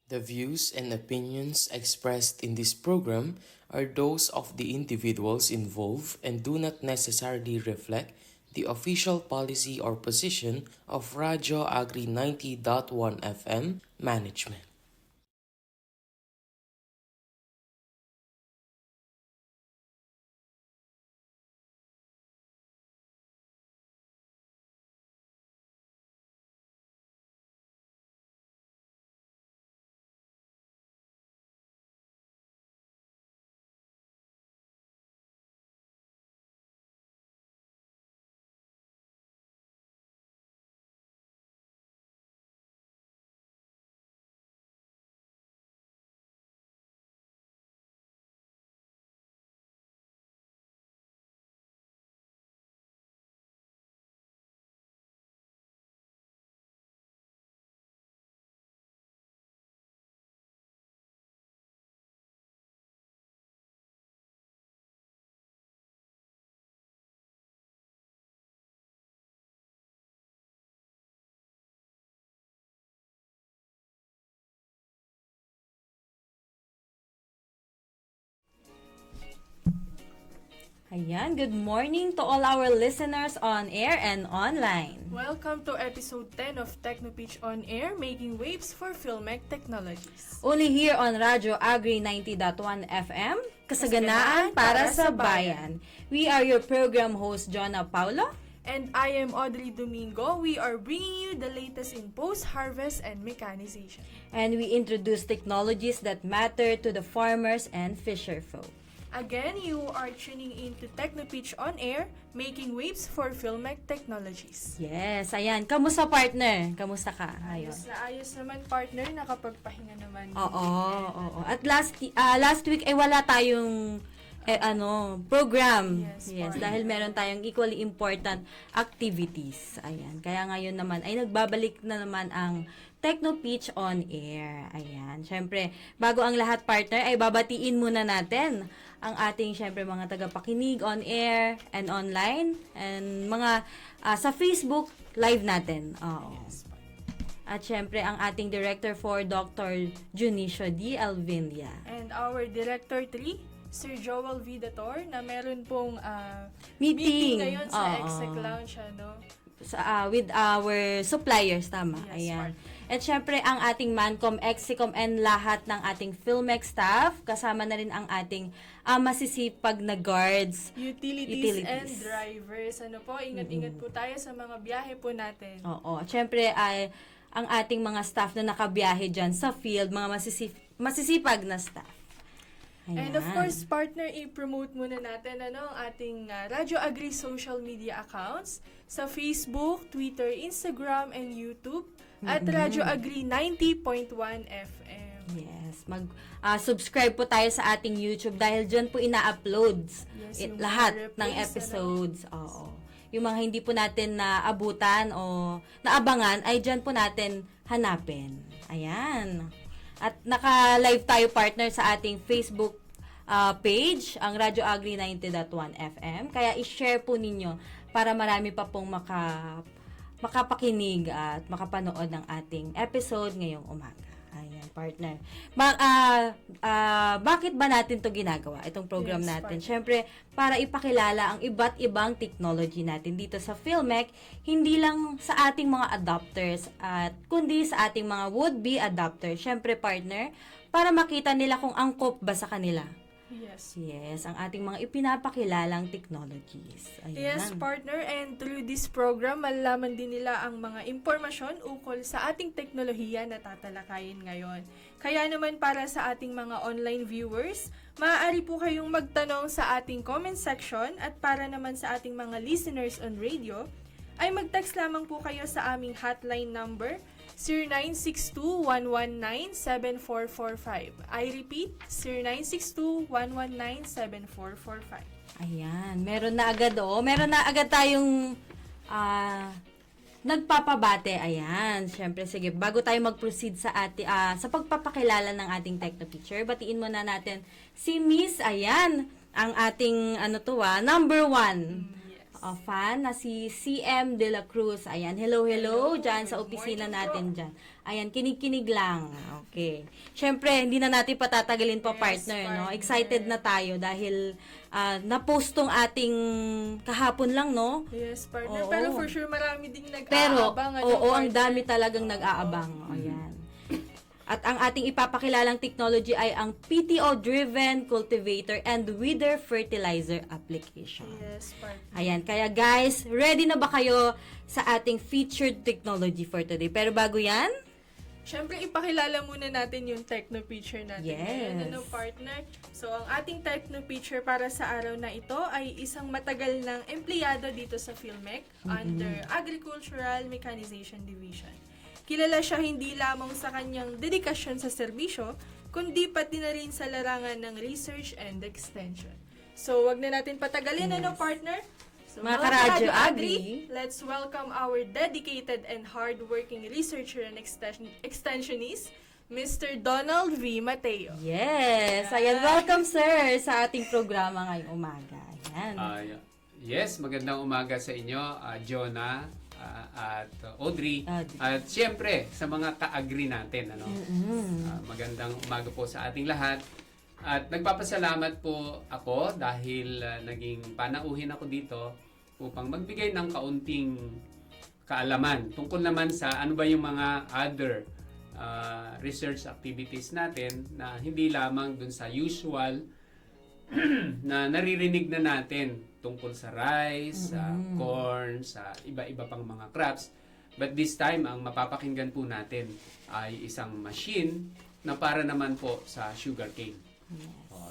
The views and opinions expressed in this program are those of the individuals involved and do not necessarily reflect the official policy or position of Radyo Agri 90.1 FM management. Ayan, good morning to all our listeners on air and online. Welcome to episode 10 of TechnoPitch on Air, making waves for Filmec Technologies. Only here on Radyo Agri 90.1 FM, kasaganaan para sa bayan. We are your program host, Jonah Paulo. And I am Audrey Domingo. We are bringing you the latest in post-harvest and mechanization. And we introduce technologies that matter to the farmers and fisher folk. Again, you are tuning in to TechnoPitch on Air, making waves for Filmec Technologies. Yes, ayan. Kamusta partner? Kamusta ka ngayon? Ayos naman partner, nakapagpahinga naman. Oo. At last week ay wala tayong program. Yes, dahil meron tayong equally important activities. Ayan. Kaya ngayon naman ay nagbabalik na naman ang TechnoPitch on Air. Ayan. Syempre, bago ang lahat partner ay babatiin muna natin ang ating syempre mga tagapakinig on air and online and mga sa Facebook live natin. Oo. Yes, At syempre ang ating director for Dr. Junicio D. Alvindia. and our Director 3, Sir Joel Vidator, na meron pong Meeting. ngayon sa Oo. Exec Lounge, With our suppliers, tama. Yes, Ayan. partner. At syempre, ang ating Mancom, Exicom, and lahat ng ating Filmec staff, kasama na rin ang ating masisipag na guards. Utilities and drivers. Ingat-ingat po tayo sa mga biyahe po natin. Oo. At syempre, ay ang ating mga staff na nakabiyahe dyan sa field, mga masisipag na staff. Ayan. And of course, partner, i-promote muna natin ang ating Radyo Agri social media accounts sa Facebook, Twitter, Instagram, and YouTube at Radyo Agri 90.1 FM. Yes, subscribe po tayo sa ating YouTube dahil dyan po ina-uploads Yes, yung lahat mga replays, ng episodes. Oo. Yung mga hindi po natin naabutan o naabangan ay dyan po natin hanapin. Ayan. At naka-live tayo partner sa ating Facebook page, ang Radyo Agri 90.1 FM. Kaya i-share po ninyo para marami pa pong makapakinig at makapanood ng ating episode ngayong umaga. Ayan, partner. Bakit ba natin to ginagawa, itong program Yes, natin? partner. Siyempre, para ipakilala ang iba't ibang technology natin dito sa Filmec, hindi lang sa ating mga adopters, at kundi sa ating mga would-be adopters. Siyempre, partner, para makita nila kung angkop ba sa kanila. Yes, ang ating mga ipinapakilalang technologies. Ayan. Yes, partner, and through this program, malalaman din nila ang mga impormasyon ukol sa ating teknolohiya na tatalakayin ngayon. Kaya naman para sa ating mga online viewers, maaari po kayong magtanong sa ating comment section, at para naman sa ating mga listeners on radio, ay mag-text lamang po kayo sa aming hotline number 0962-119-7445. I repeat, 0962-119-7445. Ayan, meron na agad Meron na agad tayong nagpapabate. Ayan, syempre sige, bago tayo mag-proceed sa sa pagpapakilala ng ating Technopicture, batiin muna natin si Miss, ayan, ang ating number 1. fan na si CM De La Cruz. Ayan, hello, dyan sa Good opisina morning natin po. dyan. Ayan, kinig-kinig lang. Okay. Siyempre, hindi na natin patatagalin pa, Yes, partner, no? partner. Excited na tayo dahil na-post tong ating kahapon lang, no? Yes, partner. Oo. Pero for sure, marami ding Pero, nag-aabang. oo, ang partner? dami talagang nag-aabang. Ayan. At ang ating ipapakilalang technology ay ang PTO-driven cultivator and weeder fertilizer application. Yes, partner. Ayan, kaya guys, ready na ba kayo sa ating featured technology for today? Pero bago yan, Siyempre, ipakilala muna natin yung techno feature natin Yes. ngayon, partner? So, ang ating techno feature para sa araw na ito ay isang matagal ng empleyado dito sa Philmec under Agricultural Mechanization Division. Kilala siya hindi lamang sa kanyang dedikasyon sa serbisyo, kundi pati na rin sa larangan ng research and extension. So, wag na natin patagalin, partner? So, Mga karadyo agri, let's welcome our dedicated and hardworking researcher and extensionist, Mr. Donald V. Mateo. yes, ayan, welcome sir sa ating programa ngayong umaga. Ayan. Yes, magandang umaga sa inyo, Jonah at Audrey. Audrey. At siyempre, sa mga ka-agri natin. Magandang umaga po sa ating lahat. At nagpapasalamat po ako dahil naging panauhin ako dito upang magbigay ng kaunting kaalaman tungkol naman sa ano ba yung mga other research activities natin na hindi lamang dun sa usual na naririnig na natin tungkol sa rice, sa corn, sa iba-iba pang mga crops. But this time, ang mapapakinggan po natin ay isang machine na para naman po sa sugarcane.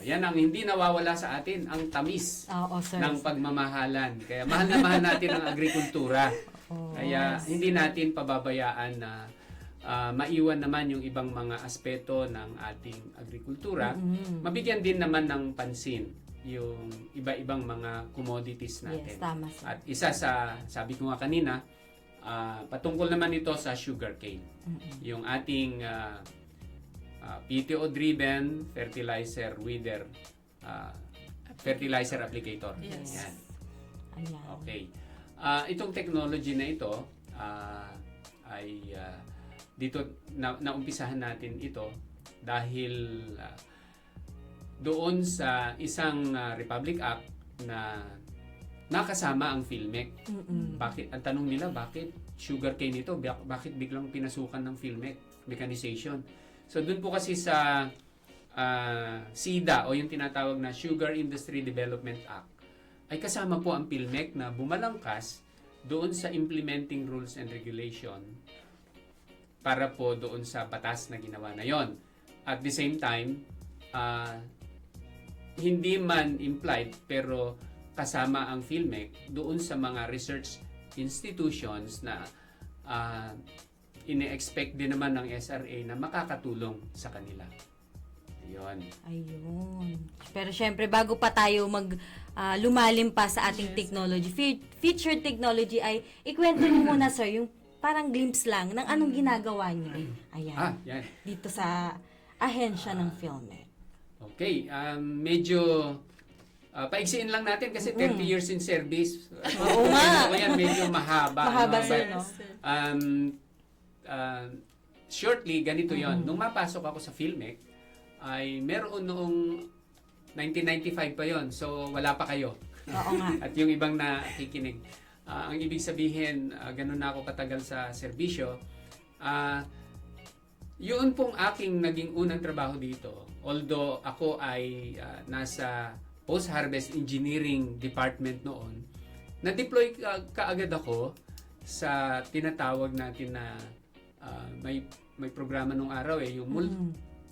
Yan ang hindi nawawala sa atin, ang tamis Oo, sir. ng pagmamahalan. Kaya mahal na mahal natin ang agrikultura. Kaya hindi natin pababayaan na maiwan naman yung ibang mga aspeto ng ating agrikultura. Mabigyan din naman ng pansin yung iba-ibang mga commodities natin. Yes, tama sir. At isa sa, sabi ko nga kanina, patungkol naman ito sa sugarcane. Yung ating PTO-driven fertilizer weeder fertilizer applicator. Yes. Yan. Ayan. Okay. Itong technology na ito ay dito naumpisahan natin ito dahil doon sa isang Republic Act na nakasama ang Philmec. Bakit ang tanong nila, bakit sugarcane ito? Bakit biglang pinasukan ng Philmec mechanization? So doon po kasi sa SIDA o yung tinatawag na Sugar Industry Development Act ay kasama po ang Philmec na bumalangkas doon sa implementing rules and regulation para po doon sa batas na ginawa na yon. At the same time, hindi man implied pero kasama ang Philmec doon sa mga research institutions na ine-expect din naman ng SRA na makakatulong sa kanila. Ayun. Pero syempre, bago pa tayo lumalim pa sa ating technology, featured technology ay ikwento niyo muna sir, yung parang glimpse lang ng anong ginagawa niyo. Ayan. Yan. Dito sa ahensya ng Philmec. Okay, medyo paigsiin lang natin kasi 30 years in service. Oo nga. Yan, medyo mahaba. Mahaba, no? sir, But, no? Shortly, ganito yon. Nung mapasok ako sa Philmec, ay meron noong 1995 pa yon. So, wala pa kayo. Oo nga. At yung ibang nakikinig. Ang ibig sabihin, ganun na ako katagal sa serbisyo. Yun pong aking naging unang trabaho dito. Although ako ay nasa post-harvest engineering department noon, na-deploy kaagad ako sa tinatawag natin na may programa nung araw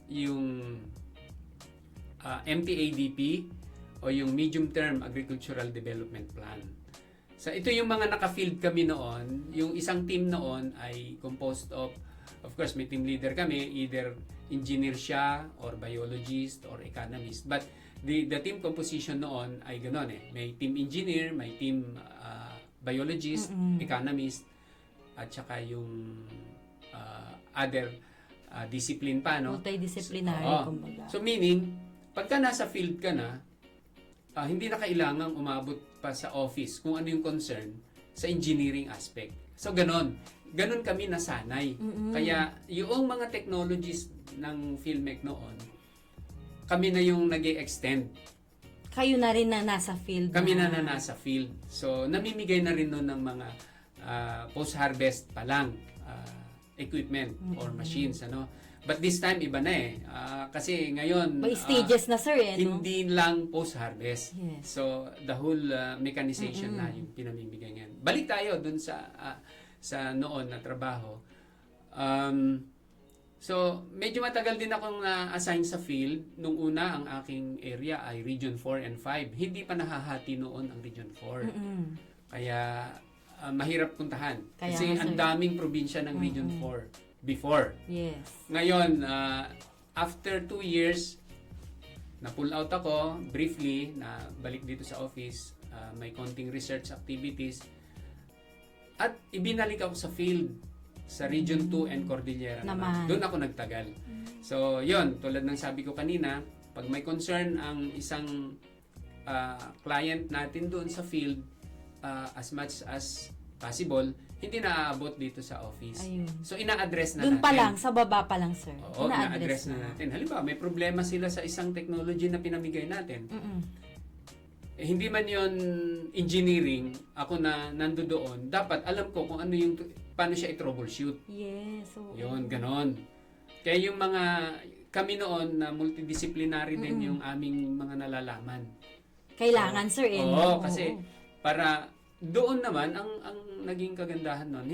yung MTADP o yung Medium Term Agricultural Development Plan. So ito yung mga naka-field kami noon. Yung isang team noon ay composed of course may team leader kami, either engineer siya or biologist or economist. But the team composition noon ay ganoon May team engineer, may team biologist, economist, at saka yung other discipline pa, no? Multidisciplinary, Oo. kumbaga. So meaning, pagka nasa field ka na, hindi na kailangang umabot pa sa office kung ano yung concern sa engineering aspect. So, ganon kami nasanay. Kaya, yung mga technologies ng Filmec noon, kami na yung nag-extend. Kayo na rin na nasa field. Kami na nasa field. So, namimigay na rin noon ng mga post-harvest pa lang equipment or machines. But this time, iba na eh. Kasi ngayon, May stages na, sir, no? hindi lang post-harvest. Yes. So, the whole mechanization na yung pinamimigay ngayon. Balik tayo dun sa noon na trabaho. So, medyo matagal din akong na-assign sa field. Nung una, ang aking area ay Region 4 and 5. Hindi pa nahahati noon ang Region 4. Kaya, mahirap puntahan. Kaya Kasi nga, ang sir. daming probinsya ng Region 4 before. Yes. Ngayon, after 2 years, na-pull out ako briefly, na balik dito sa office, may konting research activities, at ibinalik ako sa field, sa Region 2 and Cordillera naman. Doon ako nagtagal. So, yon tulad ng sabi ko kanina, pag may concern ang isang client natin doon sa field, as much as possible, hindi na-aabot dito sa office. Ayun. So, ina-address na Doon natin. pa lang, sa baba pa lang, sir. Oo, ina-address na natin. Halimbawa, may problema sila sa isang technology na pinamigay natin. Hindi man yon engineering, ako na nandoon, dapat alam ko kung ano yung, paano siya i-troubleshoot. Yes. So, Yun, ganon. Kaya yung kami noon na multidisciplinary din yung aming mga nalalaman. kailangan, sir, eh. Oo, kasi para doon naman ang naging kagandahan noon,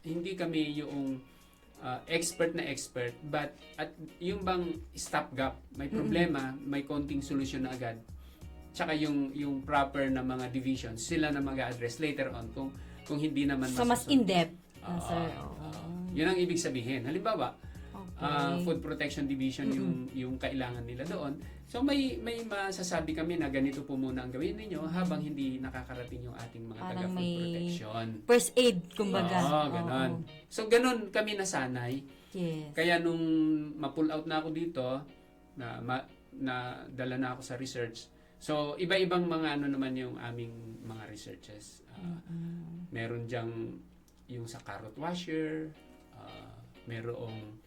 hindi kami yung expert na expert, but at yung bang stopgap, may problema, may konting solusyon na agad. Tsaka yung proper na mga divisions, sila na mag-address later on kung hindi naman So, mas in-depth, sir. Yun ang ibig sabihin. Halimbawa, Okay. Food Protection Division yung kailangan nila doon. So may masasabi kami na ganito po muna ang gawin ninyo habang hindi nakakarating yung ating mga Parang taga-food may protection. First aid, kumbaga. Oo, ganon. So ganon kami nasanay. Yes. Kaya nung ma-pull out na ako dito, na dala na ako sa research. So iba-ibang mga naman yung aming mga researches. Meron diyang yung sa carrot washer, merong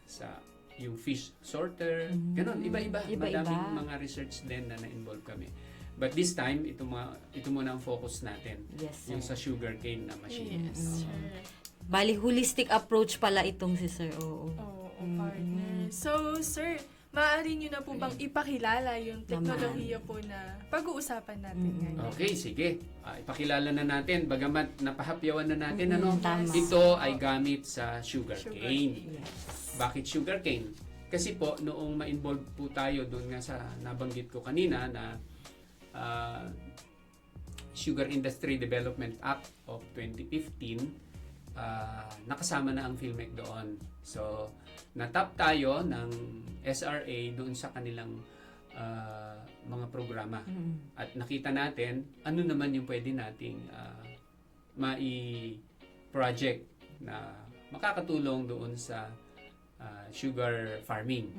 sa yung fish sorter, ganun, iba-iba. Madaming mga research din na na-involve kami. But this time, ito muna ang focus natin. Yes, Yung sir. sa sugarcane na machine. Bali, holistic approach pala itong si sir. Oo. Oo, partner. So, sir, maaari nyo na po bang ipakilala yung teknolohiya po na pag-uusapan natin ngayon? Okay, sige. Ipakilala na natin, bagamat napahapyawan na natin, tama. ito ay gamit sa sugarcane. Yes. Bakit sugarcane? Kasi po, noong ma-involve po tayo doon nga sa nabanggit ko kanina na Sugar Industry Development Act of 2015, nakasama na ang Filmec doon. So, natap tayo ng SRA doon sa kanilang mga programa. At nakita natin ano naman yung pwede nating mai-project na makakatulong doon sa sugar farming.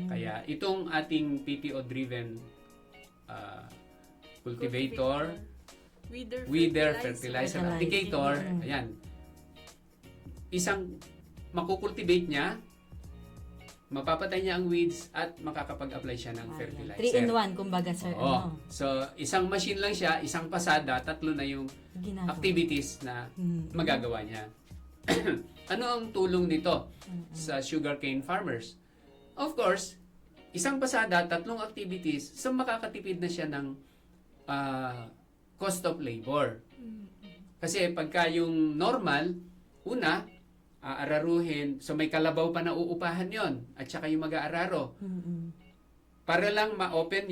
Kaya itong ating PTO-driven cultivator, weeder fertilizer applicator, ayan, isang makukultivate niya, mapapatay niya ang weeds at makakapag-apply siya ng fertilizer. 3-in-1, kumbaga, sir. Oo. So, isang machine lang siya, isang pasada, 3 na yung Ginagawa. activities na magagawa niya. Ano ang tulong nito sa sugarcane farmers? Of course, isang pasada, 3 activities, so makakatipid na siya ng cost of labor. Kasi pagka yung normal, una, aararuhin, so may kalabaw pa na uupahan yon at saka yung mag-aararo. Para lang ma-open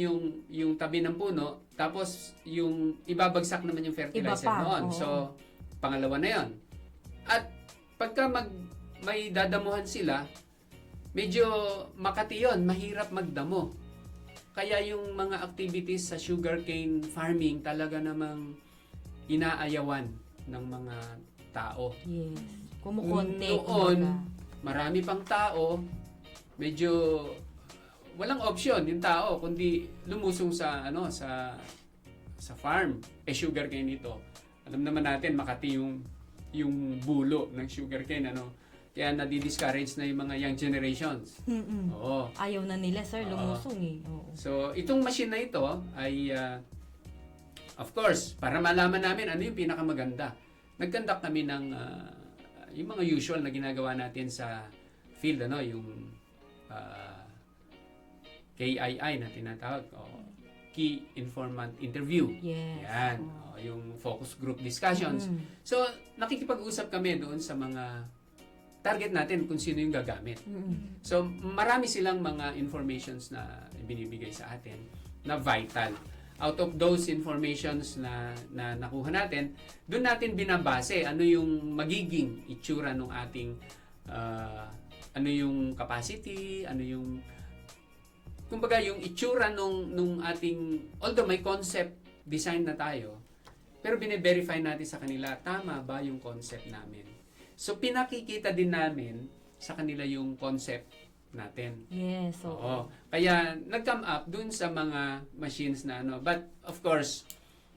yung tabi ng puno, tapos yung ibabagsak naman yung fertilizer noon. So, pangalawa na yon. At pagka may dadamuhan sila, medyo makati yun, mahirap magdamo. Kaya yung mga activities sa sugarcane farming talaga namang inaayawan ng mga tao. Yes. Kumukonti. Noon, marami pang tao, medyo walang option yung tao kundi lumusong sa farm. Sugarcane ito. Alam naman natin Makati yung bulo ng sugarcane kaya nadi-discourage na yung mga young generations. Oo. Ayaw na nila, sir, lumusong Oo. So, itong machine na ito ay of course, para malaman namin ano yung pinakamaganda. Nag-conduct kami ng yung mga usual na ginagawa natin sa field, yung KII na tinatawag, Key Informant Interview. Yes. Yan, yung focus group discussions. So, nakikipag-usap kami doon sa mga target natin kung sino yung gagamit. So, marami silang mga informations na binibigay sa atin na vital. Out of those informations na nakuha natin, doon natin binabase ano yung magiging itsura ng ating ano yung capacity, ano yung kumbaga yung itsura nung ating, although may concept design na tayo, pero bine-verify natin sa kanila, tama ba yung concept namin? So, pinakikita din namin sa kanila yung concept natin. Yes. Oo. Kaya, nag-come up dun sa mga machines na But, of course,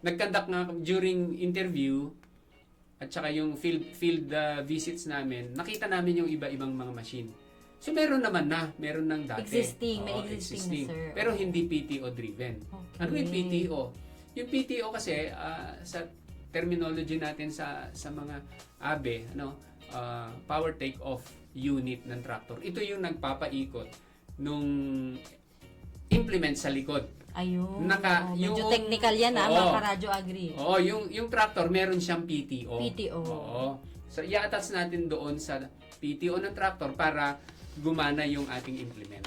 nag-conduct nga during interview at saka yung field visits namin, nakita namin yung iba-ibang mga machine. So, meron ng dati. May existing, sir. Pero hindi PTO driven. Okay. Ano yung PTO? Yung PTO kasi, sa terminology natin sa mga ABE, power take-off unit ng tractor. Ito yung nagpapaikot nung implement sa likod. Ayun. yung Medyo technical yan, mga ka-radyo agri. Oo, yung tractor, meron siyang PTO. PTO. Oo. So, i-attach natin doon sa PTO ng tractor para gumana yung ating implement.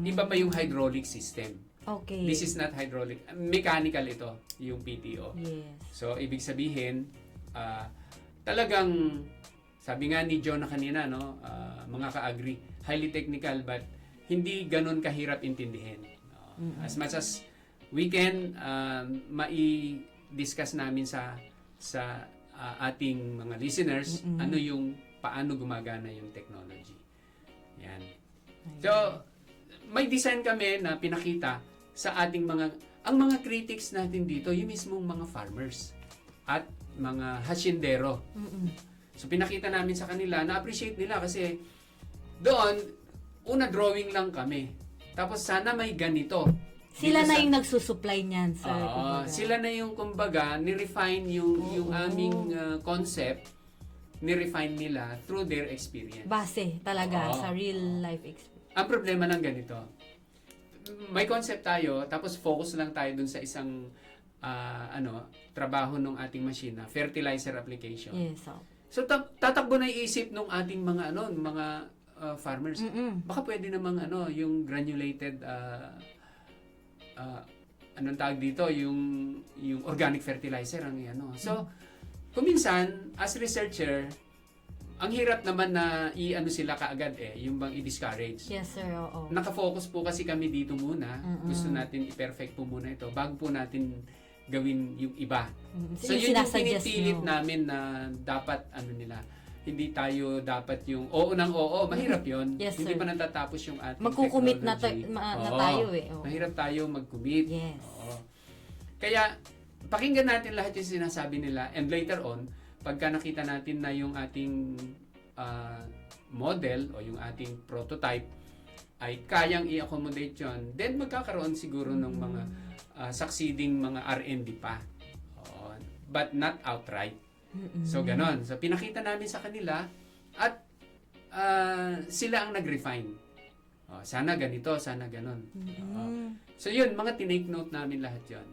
Iba pa yung hydraulic system. Okay. This is not hydraulic. Mechanical ito, yung PTO. Yes. So, ibig sabihin, talagang, sabi nga ni John na kanina, mga ka-agri, highly technical but hindi ganun kahirap intindihin. As much as we can, mai-discuss namin sa ating mga listeners, paano gumagana yung technology. Yan. So, may design kami na pinakita sa ating ang mga critics natin dito, yung mismong mga farmers at mga hasyendero. So, pinakita namin sa kanila, na-appreciate nila kasi doon, una drawing lang kami. Tapos, sana may ganito. Sila na yung nagsusupply niyan, sir. Sila na yung, kumbaga, ni-refine yung aming concept, ni-refine nila through their experience. Base talaga sa real life experience. Ang problema lang ganito, may concept tayo, tapos focus lang tayo dun sa isang trabaho ng ating machine na fertilizer application. Yes. So tatakbo na iisip ng ating mga farmers. Baka pwede namang yung granulated anong tawag dito, yung organic fertilizer ang So kuminsan as researcher, ang hirap naman na sila kaagad yung bang i-discourage. Yes, sir. Oo. Nakafocus po kasi kami dito muna. Gusto natin i-perfect po muna ito bago po natin gawin yung iba. So yun yung pinipilit namin na dapat hindi tayo dapat yung oo ng oo. Mahirap yun. Yes, hindi sir. pa natatapos yung ating Magkukumit na technology. tayo Oo. Mahirap tayo mag-commit. Yes. Oo. Kaya pakinggan natin lahat yung sinasabi nila and later on, pagka nakita natin na yung ating model o yung ating prototype ay kayang i-accommodate yun, then magkakaroon siguro ng mga succeeding mga R&D pa. But not outright. So, ganon. So, pinakita namin sa kanila at sila ang nag-refine. Sana ganito, sana ganon. So, yun, mga tinake note namin lahat yun.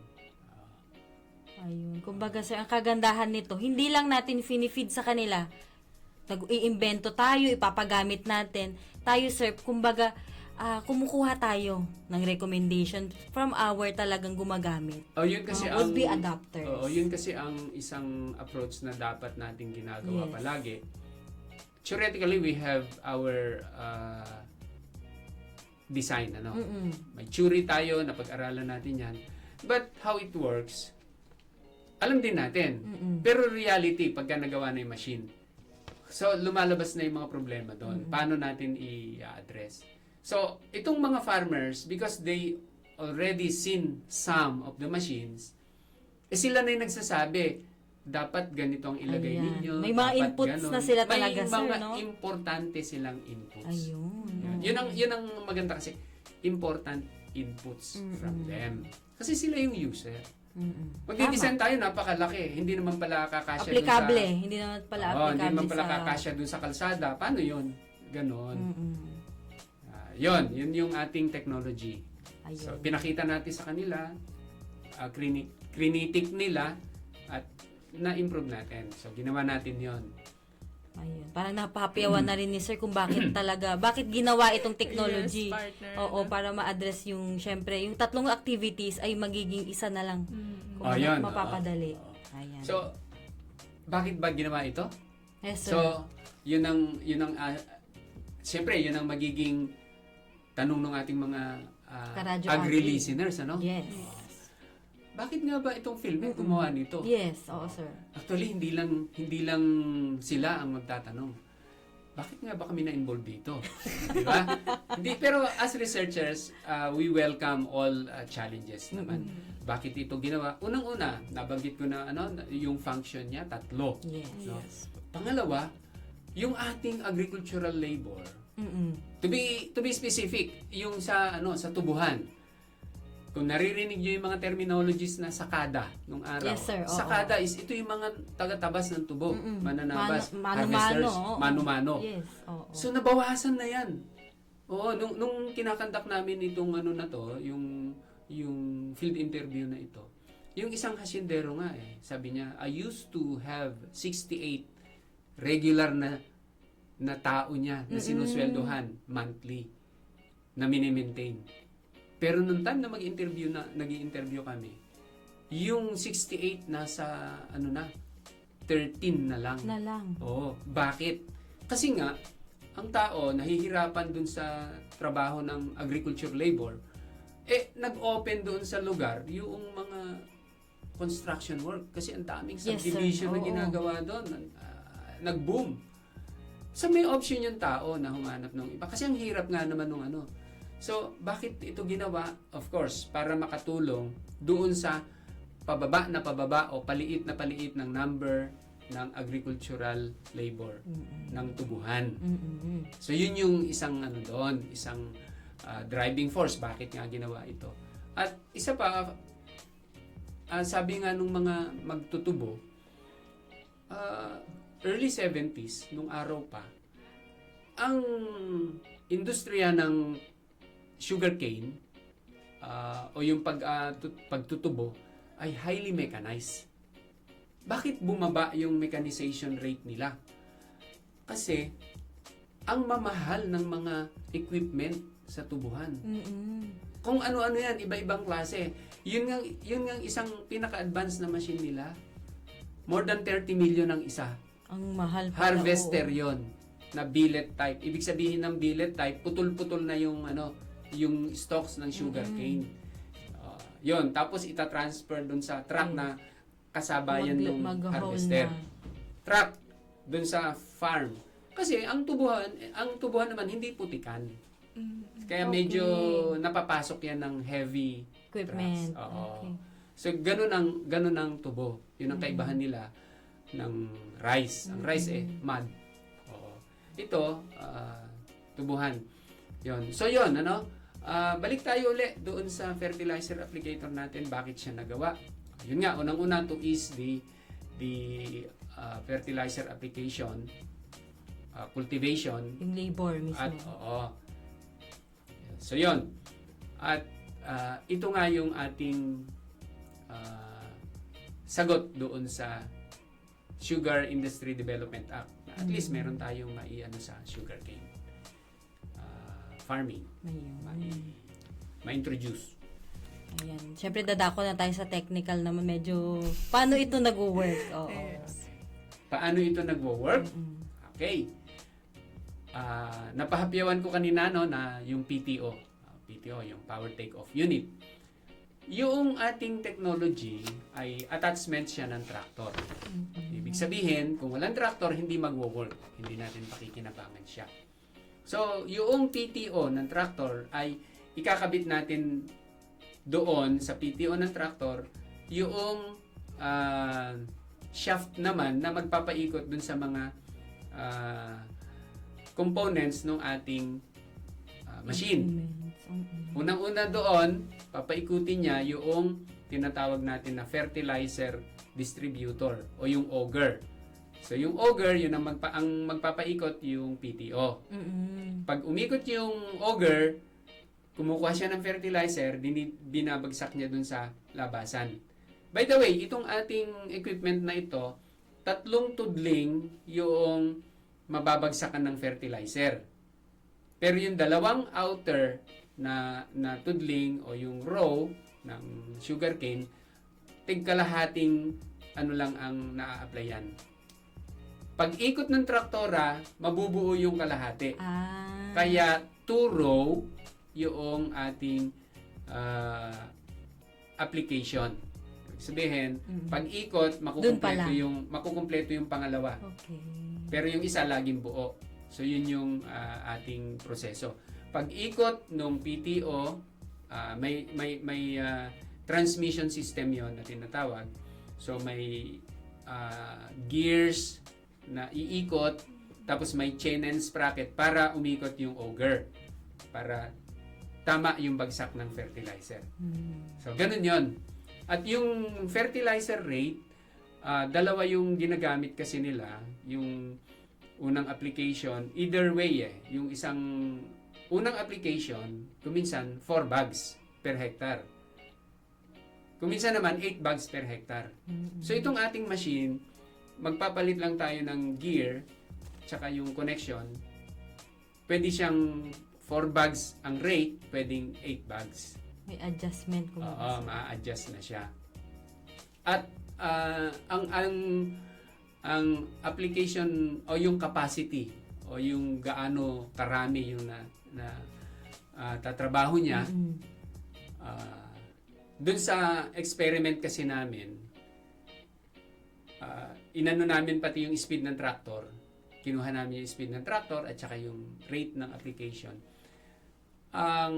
Ayun. Kumbaga, sir, ang kagandahan nito, hindi lang natin finifeed sa kanila. Nag-iimbento tayo, ipapagamit natin. Tayo, sir, kumbaga, kumukuha tayo ng recommendation from our talagang gumagamit. Yun kasi would be adapters. Yun kasi ang isang approach na dapat nating ginagawa palagi. Theoretically, we have our design, May theory tayo, napag-aralan natin yan. But how it works, alam din natin. Pero reality, pagka nagawa na yung machine. So, lumalabas na yung mga problema doon. Paano natin i-address? So, itong mga farmers, because they already seen some of the machines, sila na yung nagsasabi, dapat ganito ang ilagay Ayan. ninyo. May mga dapat inputs ganon. na sila talaga, May sir, mga no? importante silang inputs. Ayun. Yun ang maganda kasi, important inputs from them. Kasi sila yung user. Magdidesign tayo, napakalaki. Hindi naman pala kakasya Applicable. dun sa... Hindi naman pala Oo, applicable hindi naman pala sa... kakasya dun sa kalsada. Paano yun? Ganon. Yun yung ating technology. Ayun. So, pinakita natin sa kanila, crinitic nila, at na-improve natin. So, ginawa natin yon. Ayun. Parang napapayawan na rin ni sir kung bakit ginawa itong technology. Yes, partner. Oo, para ma-address yung, syempre, yung tatlong activities ay magiging isa na lang. Kung Yun. mapapadali. Ayan. So, bakit ba ginawa ito? Yes, sir. So, yun ang siyempre, yun ang magiging tanong ng ating mga Karadyo agri Agri. listeners, ano? Yes. Bakit nga ba itong filme gumawa nito? Yes, oo, sir. Actually, hindi lang sila ang magtatanong. Bakit nga ba kami na-involve dito? Di ba? Hindi, pero as researchers, we welcome all challenges naman. Bakit ito ginawa? Unang-una, nabanggit ko na yung function niya, 3. Yes. No? Pangalawa, yung ating agricultural labor, to be specific, yung sa tubuhan. Kung naririnig niyo yung mga terminologies na sakada nung araw. Yes, sir. Oo. Sakada is ito yung mga taga-tabas ng tubo, mananabas, Mano-mano. harvesters, Oo. mano-mano. Yes, oo. So nabawasan na 'yan. Oo, nung kinakandak namin itong na to, yung field interview na ito. Yung isang hasyendero nga sabi niya, I used to have 68 regular na tao niya na sinusweldohan monthly na mini-maintain. Pero nung time na nag-i-interview kami, yung 68 nasa 13 na lang. Na lang. Oo, bakit? Kasi nga ang tao nahihirapan dun sa trabaho ng agriculture labor, nag-open doon sa lugar yung mga construction work kasi ang daming Yes, sir. subdivision na Oo. ginagawa doon, nag-boom. So may option yung tao na humanap ng iba kasi ang hirap nga naman nung So, bakit ito ginawa? Of course, para makatulong doon sa pababa o paliit ng number ng agricultural labor ng tubuhan. So, yun yung isang isang driving force bakit nga ginawa ito. At isa pa, sabi nga nung mga magtutubo, early 70s, nung araw pa, ang industriya ng sugarcane o yung pagtutubo ay highly mechanized. Bakit bumaba yung mechanization rate nila? Kasi ang mamahal ng mga equipment sa tubuhan. Kung ano-ano yan, iba-ibang klase. Yun nga isang pinaka-advanced na machine nila. More than 30 million ang isa. Ang mahal pala. Harvester yon na billet type. Ibig sabihin ng billet type, putol-putol na yung yung stalks ng sugarcane. Yon, tapos ita-transfer dun sa truck na kasabayan ng harvester. Truck dun sa farm. Kasi ang tubuhan naman hindi putikan. Kaya medyo napapasok yan ng heavy Equipment. trucks. Oo. Okay. So ganun ang tubo. Yun ang kaibahan nila ng rice. Ang rice mud. Oo. Ito tubuhan. Yon. So yon, balik tayo uli doon sa fertilizer applicator natin, bakit siya nagawa. Yun nga, unang-una to is the fertilizer application, cultivation, Yung labor mismo. at so yun. At ito nga yung ating sagot doon sa Sugar Industry Development Act. At least meron tayong sa sugarcane farming. Ma-introduce. Ayan. Siyempre, dadako na tayo sa technical naman. Medyo, paano ito nag-work? Oo. Yes. Paano ito nagwo-work? Okay. Napahapyawan ko kanina na yung PTO. PTO, yung Power Take-Off Unit. Yung ating technology ay attachment siya ng tractor. Ibig sabihin, kung walang tractor, hindi magwo-work. Hindi natin pakikinabangan siya. So, yung PTO ng tractor ay ikakabit natin doon sa PTO ng tractor yung shaft naman na magpapaikot dun sa mga components ng ating machine. Unang-una doon, papaikutin niya yung tinatawag natin na fertilizer distributor o yung auger. So yung auger, yun ang magpapaikot yung PTO. Pag umikot yung auger, kumukuha siya ng fertilizer, binabagsak niya dun sa labasan. By the way, itong ating equipment na ito, 3 tudling yung mababagsakan ng fertilizer. Pero yung 2 outer na tudling o yung row ng sugarcane, tigkalahating ano lang ang naa-applyan. Pag ikot ng traktora, mabubuo yung kalahati. Kaya 2 row yung ating application. Sabihin, pag ikot, makukumpleto yung pangalawa. Okay. Pero yung isa laging buo. So yun yung ating proseso. Pag ikot ng PTO, may transmission system yon na tinatawag. So may gears na iikot, tapos may chain and sprocket para umikot yung auger. Para tama yung bagsak ng fertilizer. So ganun yon. At yung fertilizer rate, 2 yung ginagamit kasi nila. Yung unang application, either way yung isang unang application, kuminsan 4 bags per hectare. Kuminsan naman 8 bags per hectare. So itong ating machine, magpapalit lang tayo ng gear tsaka yung connection. Pwede siyang 4 bags ang rate, pwedeng 8 bags. May adjustment kung ma-adjust na siya. At ang application o yung capacity o yung gaano karami yung na tatrabaho niya, dun sa experiment kasi namin, inano namin pati yung speed ng tractor. Kinuha namin yung speed ng tractor at saka yung rate ng application. Ang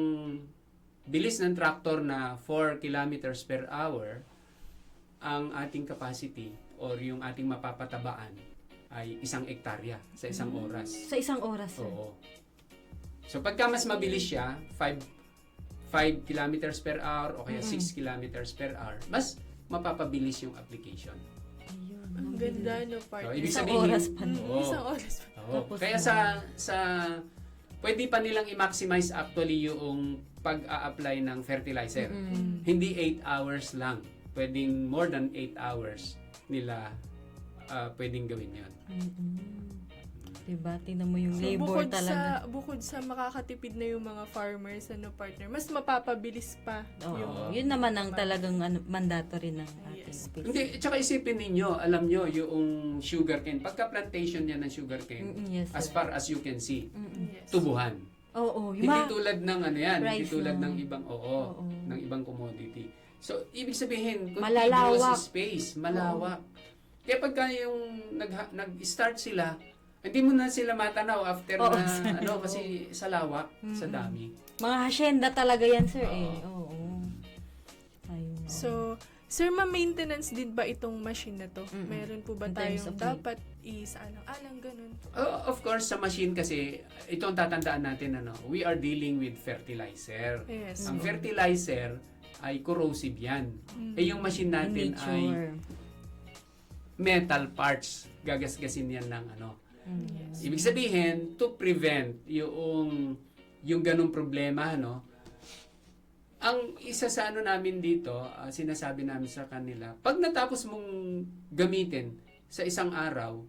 bilis ng tractor na 4 kilometers per hour, ang ating capacity or yung ating mapapatabaan ay 1 hektarya sa 1 oras. Sa 1 oras, sir? Oo. So pagka mas mabilis siya, 5 kilometers per hour o kaya 6 kilometers per hour, mas mapapabilis yung application. Ayun. Ang ganda, no, partner. So, ibig Isang sabihin, oras pa. Isang oras pa. Tapos kaya sa pwede pa nilang i-maximize actually yung pag-a-apply ng fertilizer. Hindi 8 hours lang. Pwedeng more than 8 hours nila pwedeng gawin yun. Diba? Tingnan mo yung So, labor talaga. bukod sa makakatipid na yung mga farmers, partner, mas mapapabilis pa. Oo. Yun naman ang talagang mandatory ng ating space. Hindi, tsaka isipin ninyo, alam nyo, yung sugarcane, pagka-plantation niya ng sugarcane, Yes, as sir. far as you can see, Yes. tubuhan. Oo. Hindi tulad ng ano yan, hindi Rice tulad na. ng ibang ng ibang commodity. So, ibig sabihin, Malalawak. contiguous space, malawak. Kaya pagka yung nag-start sila, hindi mo na sila matanaw after Oo. na kasi sa lawak, sa dami. Mga hacienda talaga yan, sir. Oo. Oo. Ayun. So, sir, ma-maintenance din ba itong machine na to? Meron po ba In terms tayong of dapat isaalang-alang ganun? Of course, sa machine kasi, ito ang tatandaan natin, we are dealing with fertilizer. Yes. Ang fertilizer ay corrosive yan. Yung machine natin ay Nature. metal parts. Gagasgasin yan ng Yes. Ibig sabihin, to prevent yung ganung problema, ang isa sa namin dito, sinasabi namin sa kanila, pag natapos mong gamitin sa isang araw,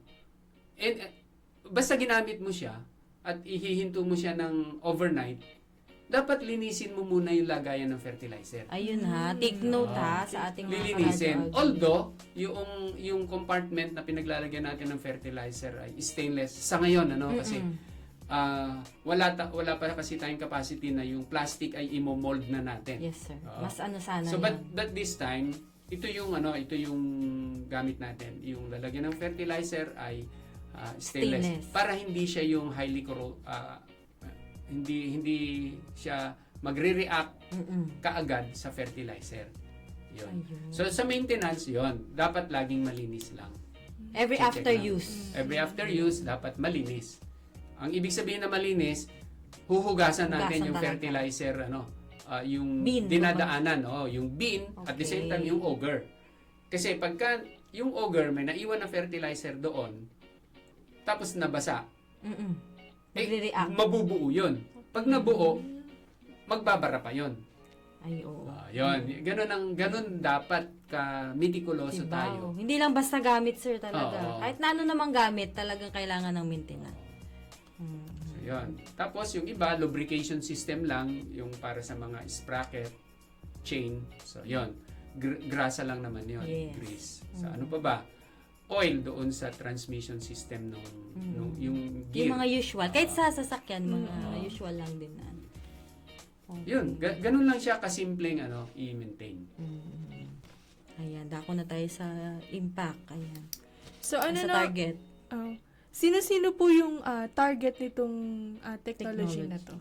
basta ginamit mo siya at ihihinto mo siya ng overnight, dapat linisin mo muna yung lagayan ng fertilizer. Ayun ha. Take note ha sa ating mga Lilinisin. karadyo. Although, yung compartment na pinaglalagyan natin ng fertilizer ay stainless sa ngayon, kasi wala pa kasi tayong capacity na yung plastic ay imo-mold na natin. Yes, sir. Oo. Mas sana So yan. but this time, ito yung gamit natin. Yung lalagyan ng fertilizer ay stainless Stainless. para hindi siya yung highly hindi siya magre-react Mm-mm. kaagad sa fertilizer. Yun. Ayun. So sa maintenance yon, dapat laging malinis lang. Every Check after lang. use. Every after use dapat malinis. Ang ibig sabihin na malinis, huhugasan natin Hugasan yung talaga. fertilizer yung Bin, dinadaanan, yung bin at the same time Okay. yung auger. Kasi pagka yung auger may naiwan na fertilizer doon, tapos nabasa, Mm-mm. Magre-react. mabubuo yun. Pag nabuo, magbabara pa yun. Ay, oo. Yun. Ganun dapat ka meticuloso Diba? tayo. Hindi lang basta gamit, sir, talaga. Oo. Kahit na ano namang gamit, talagang kailangan ng maintenance. So, yun. Tapos yung iba, lubrication system lang, yung para sa mga sprocket, chain. So, yun. Grasa lang naman yun. Yes. Grease. So, ano pa ba? Oil doon sa transmission system nung yung gear. Yung mga usual. Kahit sa sasakyan, mga usual lang din na. Okay. Yun. Ganun lang siya kasimpleng i-maintain. Ayan, dako na tayo sa impact. Ayan. So, ano sa na, target. sino-sino po yung target nitong technology na to?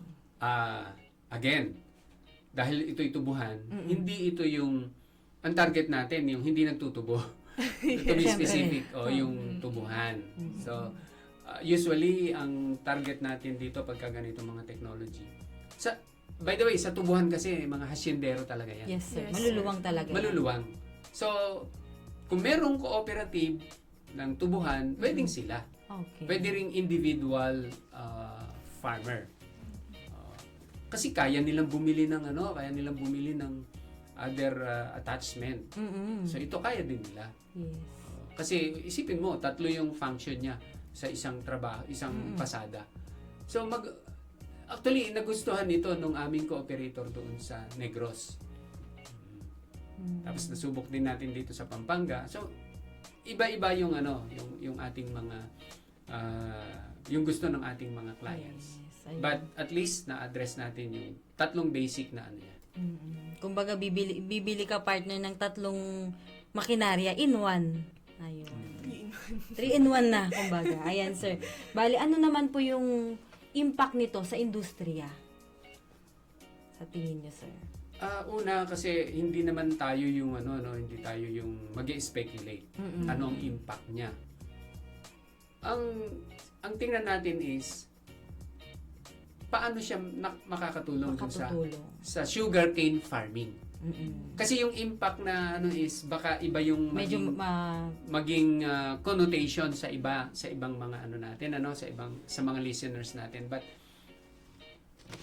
Again, dahil ito'y tubuhan, hindi ito ang target natin, yung hindi nagtutubo. To be specific, yung tubuhan. So, usually, ang target natin dito pagka ganito mga technology. By the way, sa tubuhan kasi, mga hasyendero talaga yan. Yes, sir. Yes, Maluluwang talaga. Maluluwang. So, kung merong cooperative ng tubuhan, pwedeng sila. Okay. Pwede ring individual farmer. Kasi kaya nilang bumili ng other attachment. So ito kaya din nila. Yes. Kasi isipin mo, 3 yung function niya sa isang trabaho, isang pasada. So actually nagustuhan ito nung aming cooperator doon sa Negros. Tapos nasubok din natin dito sa Pampanga. So iba-iba yung yung ating mga yung gusto ng ating mga clients. Yes, ayun. But at least na-address natin yung 3 basic na yan. Kumbaga, bibili ka partner ng 3 makinarya in one. Ayun. 3 in 1 na, kumbaga. Ayan, sir. Bali, ano naman po yung impact nito sa industriya? Sa tingin niyo, sir? Una kasi hindi naman tayo yung hindi tayo yung mag-speculate. Ano ang impact niya? Ang tingnan natin is paano siya makakatulong dun sa sugarcane farming. Kasi yung impact na is baka iba yung Medyo maging connotation sa ibang mga natin sa mga listeners natin, but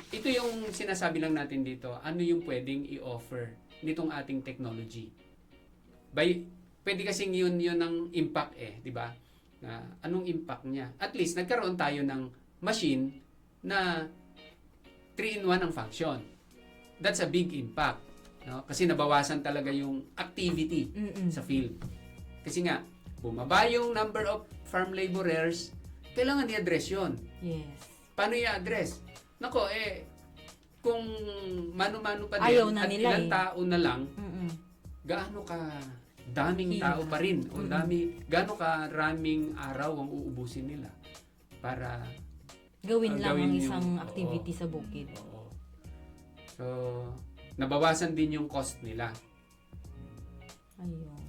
ito yung sinasabi lang natin dito, ano yung pwedeng i-offer nitong ating technology. Pwede kasing yun ang impact di ba? Anong impact niya? At least nagkaroon tayo ng machine na 3-in-1 ang function. That's a big impact. No? Kasi nabawasan talaga yung activity sa field. Kasi nga, bumaba yung number of farm laborers, kailangan i-address yun. Yes. Paano i-address? Nako, kung mano-mano pa din Ayaw na at nila ilang tao na lang, gaano ka daming Hila. tao pa rin o gaano ka raming araw ang uubusin nila para Gawin lang gawin ang yung- isang activity sa bukid. Oo. So, nabawasan din yung cost nila. Ayun.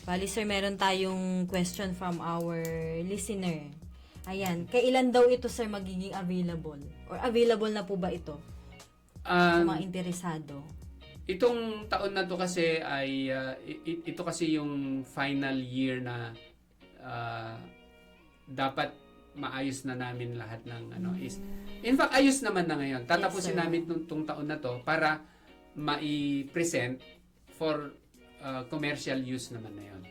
Bali, sir, meron tayong question from our listener. Ayan. Kailan daw ito, sir, magiging available? Or available na po ba ito sa mga interesado? Itong taon na to kasi ay ito kasi yung final year na dapat maayos na namin lahat ng is. In fact, ayos naman na ngayon. Tatapusin Yes, sir. namin itong taon na to para mai-present for commercial use naman na yun.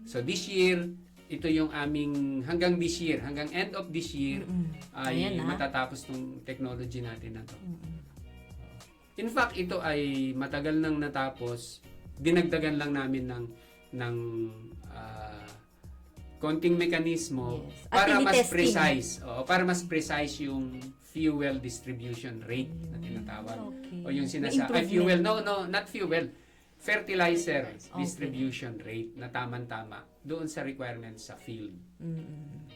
So this year, ito yung aming hanggang this year, hanggang end of this year ay Ayan, matatapos tong technology natin na to. In fact, ito ay matagal nang natapos. Dinagdagan lang namin ng konting mekanismo Yes. para At mas tinitesting. precise. Para mas precise yung fuel distribution rate na tinatawag. Okay. O yung May sinasabi, improvement. fuel, no, not fuel. Fertilizer Okay. distribution rate na tamang-tama. doon sa requirements sa field.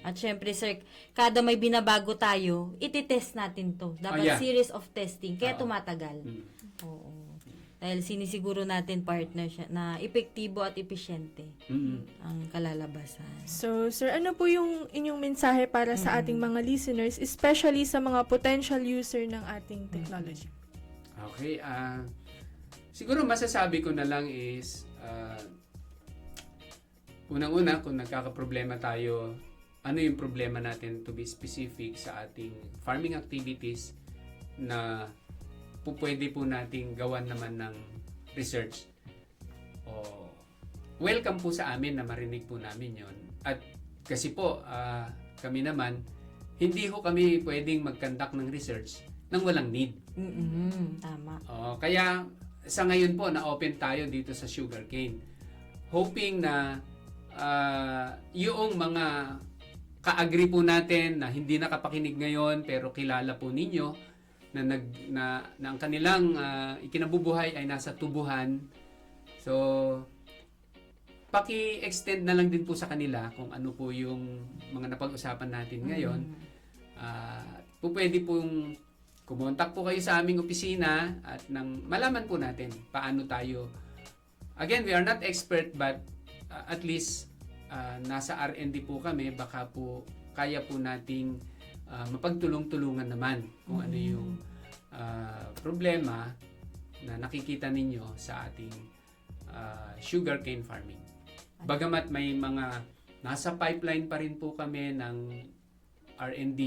At syempre, sir, kada may binabago tayo, ititest natin to. Dapat yeah. series of testing, kaya Oo. tumatagal. Mm. Oo. Dahil sinisiguro natin, partner, siya, na epektibo at epesyente ang kalalabasan. So, sir, ano po yung inyong mensahe para sa ating mga listeners, especially sa mga potential user ng ating technology? Okay, siguro masasabi ko na lang is, unang-una, kung nagkakaproblema tayo, ano yung problema natin to be specific sa ating farming activities na pwede po nating gawan naman ng research. Welcome po sa amin na marinig po namin yon. At kasi po, kami naman, hindi ho kami pwedeng mag-conduct ng research nang walang need. Tama. Kaya sa ngayon po, na-open tayo dito sa sugarcane. Hoping na yung mga ka-agree po natin na hindi nakapakinig ngayon pero kilala po ninyo na ang kanilang ikinabubuhay ay nasa tubuhan. So, paki-extend na lang din po sa kanila kung ano po yung mga napag-usapan natin ngayon. Pwede pong kumontak po kayo sa aming opisina at nang malaman po natin paano tayo. Again, we are not expert but at least nasa R&D po kami, baka po kaya po nating mapagtulong-tulungan naman kung ano yung problema na nakikita ninyo sa ating sugarcane farming. Bagamat may mga nasa pipeline pa rin po kami ng R&D,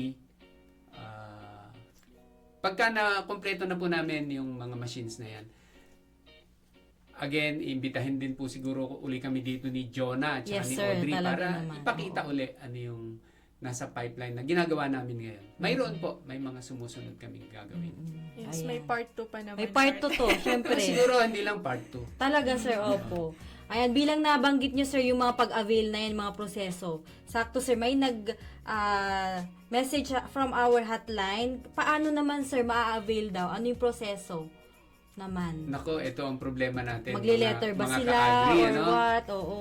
pagka na kompleto na po namin yung mga machines na yan, again, imbitahin din po siguro uli kami dito ni Jonah at saka Yes, ni sir, Audrey talaga para naman. ipakita uli ano yung nasa pipeline na ginagawa namin ngayon. Mayroon po, may mga sumusunod kaming gagawin. Yes, Ayan. may part 2 pa naman. May part 2 to, syempre. Siguro hindi lang part 2. Talaga, sir, opo. Ayan, bilang nabanggit nyo, sir, yung mga pag-avail na yan, mga proseso. Sakto, sir, may message from our hotline. Paano naman, sir, maa-avail daw? Ano yung proseso naman? Nako, ito ang problema natin. Magle-letter ba mga sila ka-agree, or ano? what? Oo.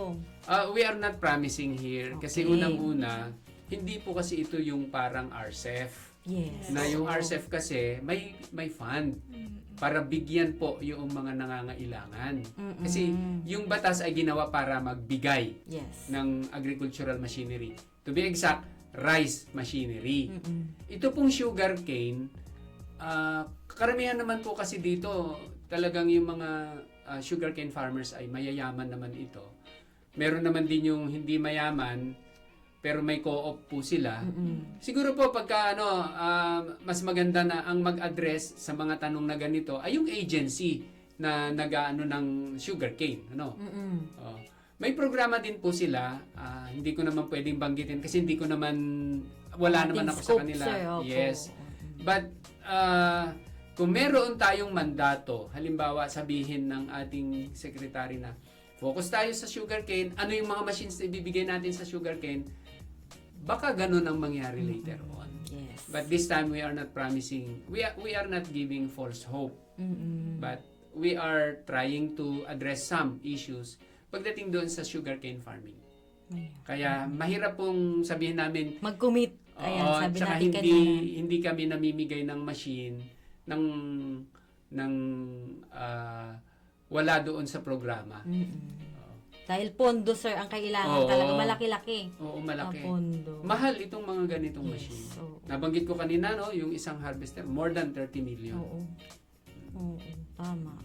We are not promising here kasi Okay. unang-una, hindi po kasi ito yung parang RCEF. Yes. Na yung RCEF kasi may fund para bigyan po yung mga nangangailangan. Kasi yung batas ay ginawa para magbigay Yes. ng agricultural machinery. To be exact, rice machinery. Ito pong sugarcane, karamihan naman po kasi dito, talagang yung mga sugarcane farmers ay mayayaman naman ito. Meron naman din yung hindi mayaman, pero may co-op po sila. Siguro po pagka mas maganda na ang mag-address sa mga tanong na ganito ay yung agency na nag-aano ng sugarcane, ano? May programa din po sila. Hindi ko naman pwedeng banggitin kasi hindi ko naman wala naman ako sa scope, kanila. sir, opo. Yes. But kung meron tayong mandato, halimbawa sabihin ng ating secretary na focus tayo sa sugarcane, ano yung mga machines na ibibigay natin sa sugarcane, baka ganun ang mangyari later on. Yes. But this time we are not promising, we are not giving false hope. But we are trying to address some issues pagdating doon sa sugarcane farming. Kaya mahirap pong sabihin namin, Mag-commit. Ayan, oo, sabi tsaka natin kanina. hindi kami namimigay ng machine ng wala doon sa programa. Dahil pondo, sir, ang kailangan Oo. talaga. Malaki-laki. Oo, Ang malaki. pondo. Mahal itong mga ganitong Yes, machine. oo. Nabanggit ko kanina, no, yung isang harvester, more than 30 million. Oo. Oo, tama.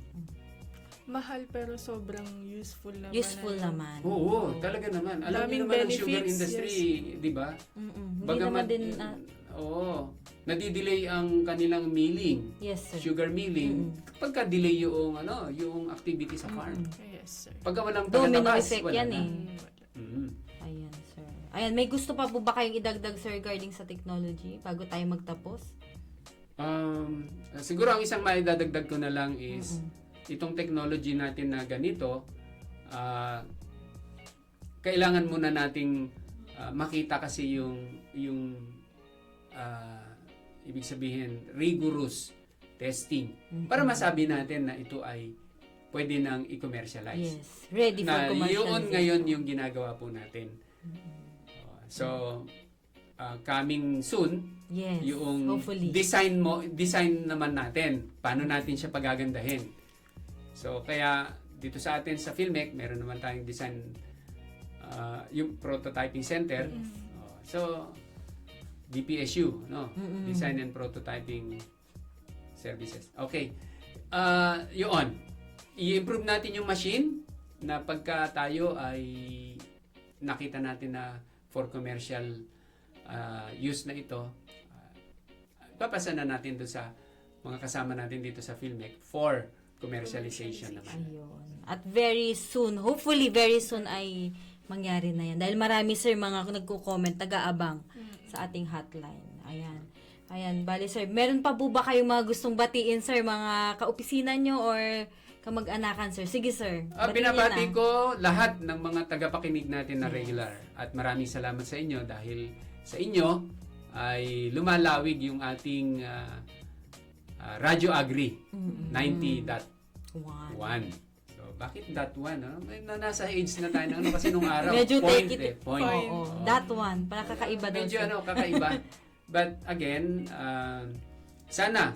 Mahal pero sobrang useful naman. Useful naman. Oo, talaga naman. Alam niyo Daming naman ang sugar benefits, industry, di ba? Hindi Bagamat, naman din, nadidelay ang kanilang milling, yes, sir. sugar milling, kapag ka-delay yung, yung activity sa farm. Yes, sir. Pagka walang Domino tagalabas, effect wala yan na. eh. Mm. Ayan, sir. Ayan, may gusto pa po ba kayong idagdag, sir, regarding sa technology bago tayo magtapos? Siguro ang isang maidadagdag ko na lang is itong technology natin na ganito, kailangan muna nating makita kasi yung ibig sabihin rigorous testing para masabi natin na ito ay pwede nang i-commercialize. Yes. Ready for Na commercialization. yun ngayon yung ginagawa po natin. So, coming soon, Yes. yung Hopefully. design naman natin. Paano natin siya pagagandahin. So, kaya dito sa atin sa Filmec, meron naman tayong design, yung prototyping center. So, DPSU, no? Design and Prototyping Services. Okay. Yun. I-improve natin yung machine na pagka tayo ay nakita natin na for commercial use na ito, papasa na natin doon sa mga kasama natin dito sa Filmec for commercialization naman. Ayun. At very soon, hopefully very soon ay mangyari na yan. Dahil marami sir mga nagko-comment, taga-abang sa ating hotline. Ayan. Ayan, bali sir, meron pa po ba kayong mga gustong batiin sir, mga kaopisina nyo or kamag-anakan sir? Sige sir, batiin Binabati na. ko lahat ng mga tagapakinig natin na regular at maraming salamat sa inyo dahil sa inyo ay lumalawig yung ating Radyo Agri 90.1. One. So, bakit .1? Nasa age na tayo ng ano kasi nung araw. Medyo point, take it. point. Oo, that one. Para kakaiba daw Medyo sir. kakaiba. But again, sana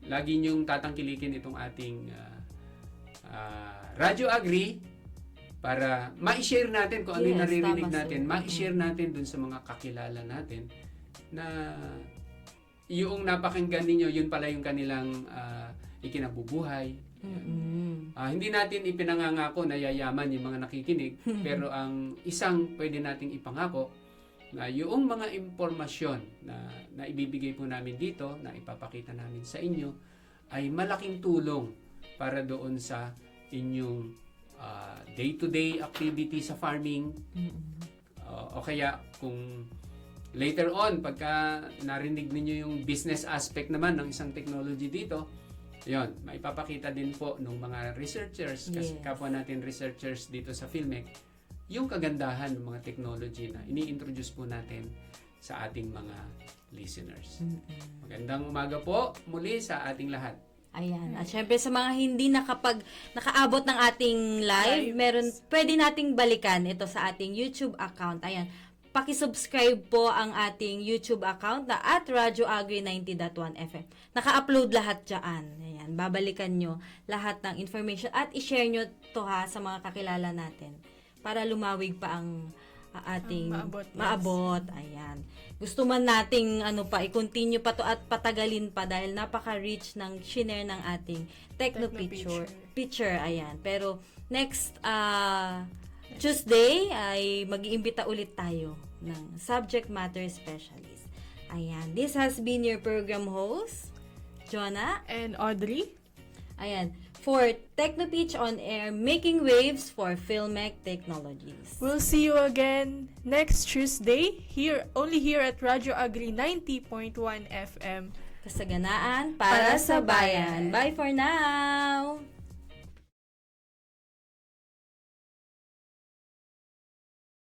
lagi niyong tatangkilikin itong ating Radyo Agri para ma-share natin kung ano yung Yes, naririnig tama, natin. sir. Ma-share natin dun sa mga kakilala natin na yung napakinggan ninyo, yun pala yung kanilang ikinabubuhay. Hindi natin ipinangangako na yayaman yung mga nakikinig, pero ang isang pwede nating ipangako na yung mga impormasyon na ibibigay po namin dito, na ipapakita namin sa inyo, ay malaking tulong para doon sa inyong day-to-day activity sa farming. O kaya kung later on, pagka narinig ninyo yung business aspect naman ng isang technology dito, yun, maipapakita din po ng mga researchers, kasi Yes. kapwa natin researchers dito sa Filmec, yung kagandahan ng mga technology na ini-introduce po natin sa ating mga listeners. Magandang umaga po muli sa ating lahat. Ayan. At syempre sa mga hindi nakaabot ng ating live, pwede nating balikan ito sa ating YouTube account. Ayan. Paki-subscribe po ang ating YouTube account na @radyoagri90.1 FM. Naka-upload lahat dyan. Ayan. Babalikan nyo lahat ng information at i-share nyo to sa mga kakilala natin para lumawig pa ang ating maabot. Ayan. Gusto man nating i-continue pa to at patagalin pa dahil napaka-rich ng share ng ating Techno-Picture. Ayan. Pero next Tuesday ay mag-iimbita ulit tayo ng subject matter specialist. Ayan. This has been your program host, Jonah And Audrey. Ayan. For Techno-Pitch on Air, making waves for Filmec Technologies. We'll see you again next Tuesday, only here at Radyo Agri 90.1 FM. Kasaganaan para sa bayan. Bye for now!